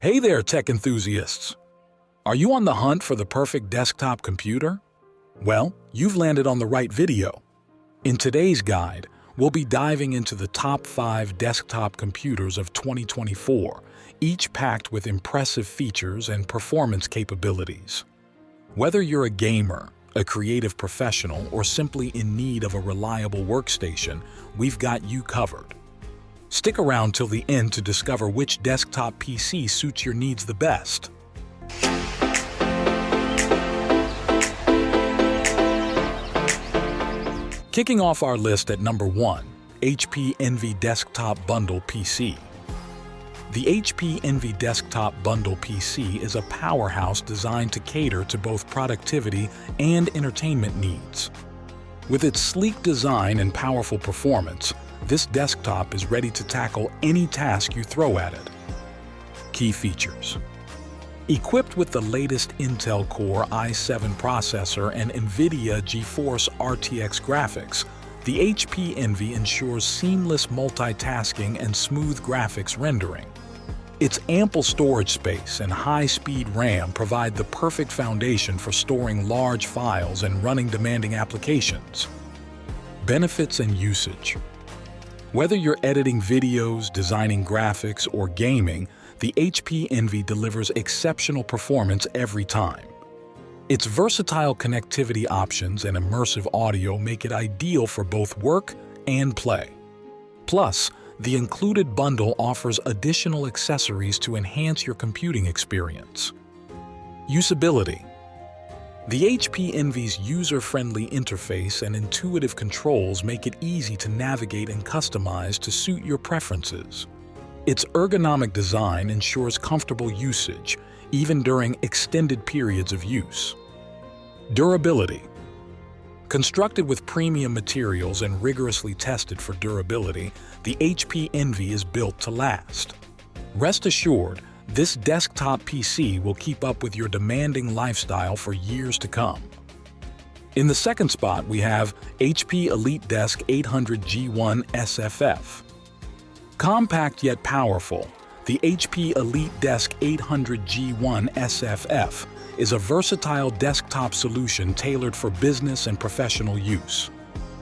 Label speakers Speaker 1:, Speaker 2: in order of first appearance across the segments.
Speaker 1: Hey there, tech enthusiasts! Are you on the hunt for the perfect desktop computer? Well, you've landed on the right video. In today's guide, we'll be diving into the top 5 desktop computers of 2024, each packed with impressive features and performance capabilities. Whether you're a gamer, a creative professional, or simply in need of a reliable workstation, we've got you covered. Stick around till the end to discover which desktop PC suits your needs the best. Kicking off our list at number 1, HP Envy Desktop Bundle PC. The HP Envy Desktop Bundle PC is a powerhouse designed to cater to both productivity and entertainment needs. With its sleek design and powerful performance, this desktop is ready to tackle any task you throw at it. Key features. Equipped with the latest Intel Core i7 processor and NVIDIA GeForce RTX graphics, the HP Envy ensures seamless multitasking and smooth graphics rendering. Its ample storage space and high-speed RAM provide the perfect foundation for storing large files and running demanding applications. Benefits and usage. Whether you're editing videos, designing graphics, or gaming, the HP Envy delivers exceptional performance every time. Its versatile connectivity options and immersive audio make it ideal for both work and play. Plus, the included bundle offers additional accessories to enhance your computing experience. Usability. The HP Envy's user-friendly interface and intuitive controls make it easy to navigate and customize to suit your preferences. Its ergonomic design ensures comfortable usage, even during extended periods of use. Durability. Constructed with premium materials and rigorously tested for durability, the HP Envy is built to last. Rest assured, this desktop PC will keep up with your demanding lifestyle for years to come. In the second spot, we have HP EliteDesk 800G1 SFF. Compact yet powerful, the HP EliteDesk 800G1 SFF is a versatile desktop solution tailored for business and professional use.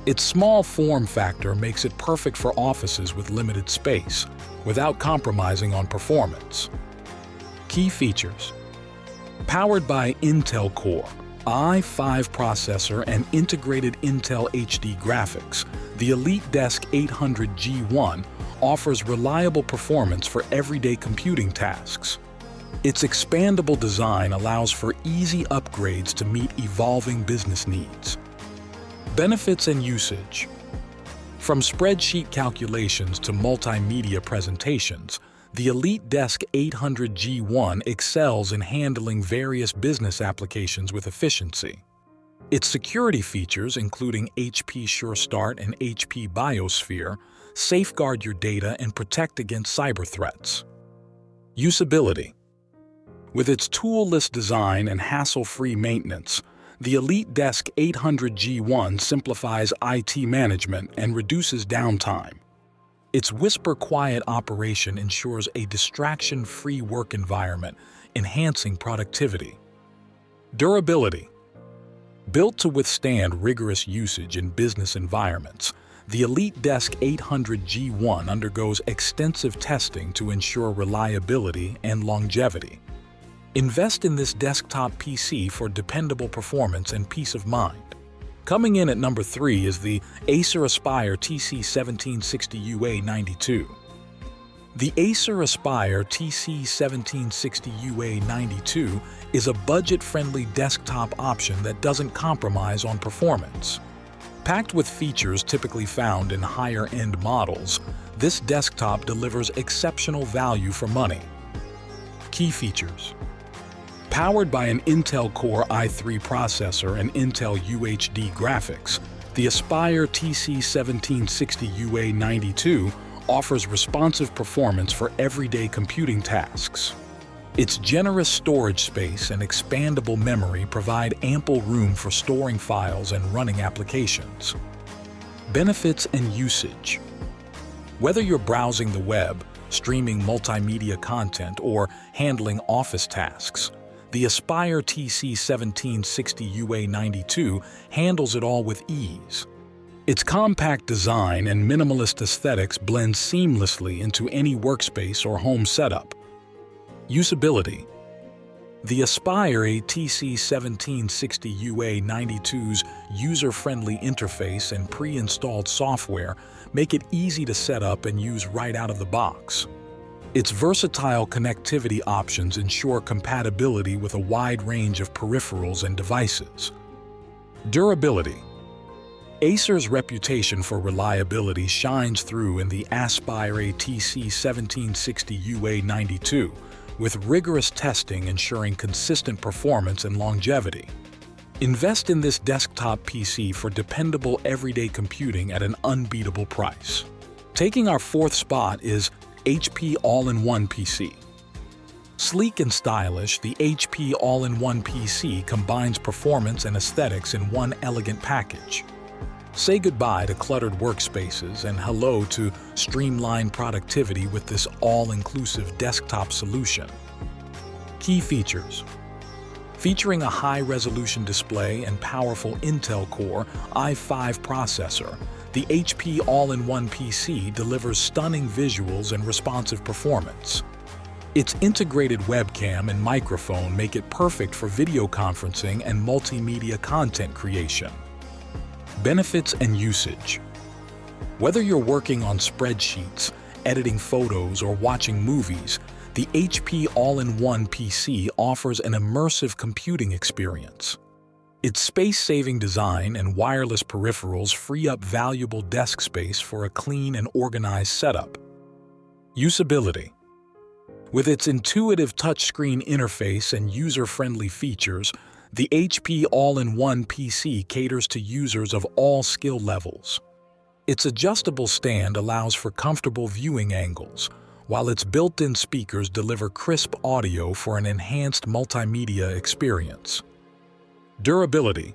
Speaker 1: Its small form factor makes it perfect for offices with limited space, without compromising on performance. Key features. Powered by Intel Core i5 processor and integrated Intel HD graphics, the EliteDesk 800G1 offers reliable performance for everyday computing tasks. Its expandable design allows for easy upgrades to meet evolving business needs. Benefits and usage. From spreadsheet calculations to multimedia presentations, the EliteDesk 800G1 excels in handling various business applications with efficiency. Its security features, including HP Sure Start and HP Biosphere, safeguard your data and protect against cyber threats. Usability. With its tool-less design and hassle-free maintenance, the EliteDesk 800G1 simplifies IT management and reduces downtime. Its whisper-quiet operation ensures a distraction-free work environment, enhancing productivity. Durability. Built to withstand rigorous usage in business environments, the EliteDesk 800G1 undergoes extensive testing to ensure reliability and longevity. Invest in this desktop PC for dependable performance and peace of mind. Coming in at number 3 is the Acer Aspire TC1760UA92. The Acer Aspire TC1760UA92 is a budget-friendly desktop option that doesn't compromise on performance. Packed with features typically found in higher-end models, this desktop delivers exceptional value for money. Key features. Powered by an Intel Core i3 processor and Intel UHD graphics, the Aspire TC1760UA92 offers responsive performance for everyday computing tasks. Its generous storage space and expandable memory provide ample room for storing files and running applications. Benefits and usage. Whether you're browsing the web, streaming multimedia content, or handling office tasks. The Aspire TC1760UA92 handles it all with ease. Its compact design and minimalist aesthetics blend seamlessly into any workspace or home setup. Usability. The Aspire TC1760UA92's user-friendly interface and pre-installed software make it easy to set up and use right out of the box. Its versatile connectivity options ensure compatibility with a wide range of peripherals and devices. Durability. Acer's reputation for reliability shines through in the Aspire TC1760UA92, with rigorous testing ensuring consistent performance and longevity. Invest in this desktop PC for dependable everyday computing at an unbeatable price. Taking our fourth spot is HP All-in-One PC. Sleek and stylish, the HP All-in-One PC combines performance and aesthetics in one elegant package. Say goodbye to cluttered workspaces and hello to streamlined productivity with this all-inclusive desktop solution. Key features. Featuring a high-resolution display and powerful Intel Core i5 processor, the HP All-in-One PC delivers stunning visuals and responsive performance. Its integrated webcam and microphone make it perfect for video conferencing and multimedia content creation. Benefits and usage. Whether you're working on spreadsheets, editing photos, or watching movies, the HP All-in-One PC offers an immersive computing experience. Its space-saving design and wireless peripherals free up valuable desk space for a clean and organized setup. Usability. With its intuitive touchscreen interface and user-friendly features, the HP All-in-One PC caters to users of all skill levels. Its adjustable stand allows for comfortable viewing angles, while its built-in speakers deliver crisp audio for an enhanced multimedia experience. Durability.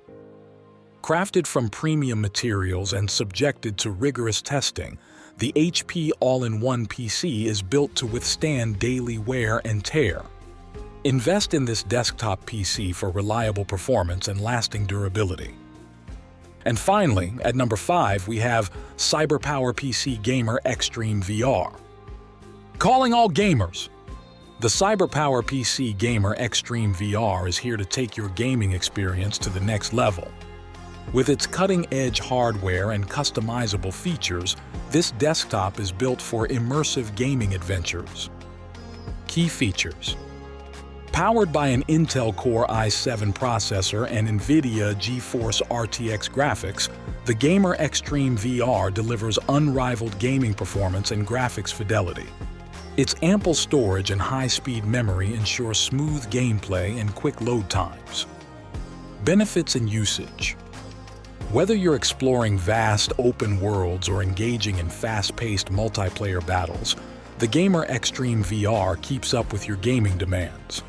Speaker 1: Crafted from premium materials and subjected to rigorous testing, the HP All-in-One PC is built to withstand daily wear and tear. Invest in this desktop PC for reliable performance and lasting durability. And finally, at number 5, we have CyberPower PC Gamer Extreme VR. Calling all gamers! The CyberPower PC Gamer Extreme VR is here to take your gaming experience to the next level. With its cutting-edge hardware and customizable features, this desktop is built for immersive gaming adventures. Key features. Powered by an Intel Core i7 processor and NVIDIA GeForce RTX graphics, the Gamer Extreme VR delivers unrivaled gaming performance and graphics fidelity. Its ample storage and high-speed memory ensure smooth gameplay and quick load times. Benefits and usage. Whether you're exploring vast open worlds or engaging in fast-paced multiplayer battles, the Gamer Extreme VR keeps up with your gaming demands.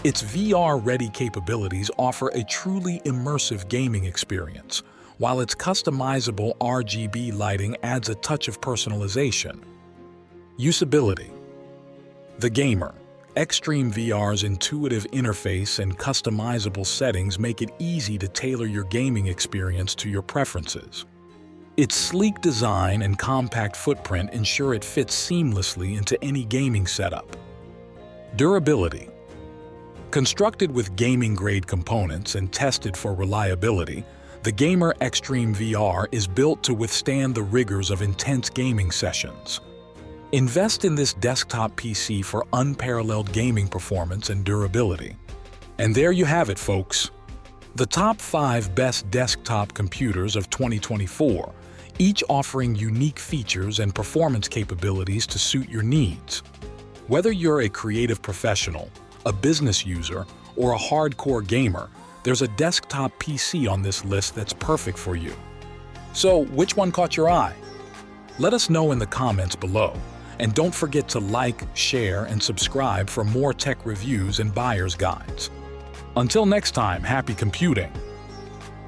Speaker 1: Its VR-ready capabilities offer a truly immersive gaming experience, while its customizable RGB lighting adds a touch of personalization. Usability. The Gamer Extreme VR's intuitive interface and customizable settings make it easy to tailor your gaming experience to your preferences. Its sleek design and compact footprint ensure it fits seamlessly into any gaming setup. Durability. Constructed with gaming-grade components and tested for reliability, the Gamer Extreme VR is built to withstand the rigors of intense gaming sessions. Invest in this desktop PC for unparalleled gaming performance and durability. And there you have it, folks. The top 5 best desktop computers of 2024, each offering unique features and performance capabilities to suit your needs. Whether you're a creative professional, a business user, or a hardcore gamer, there's a desktop PC on this list that's perfect for you. So, which one caught your eye? Let us know in the comments below. And don't forget to like, share, and subscribe for more tech reviews and buyer's guides. Until next time, happy computing!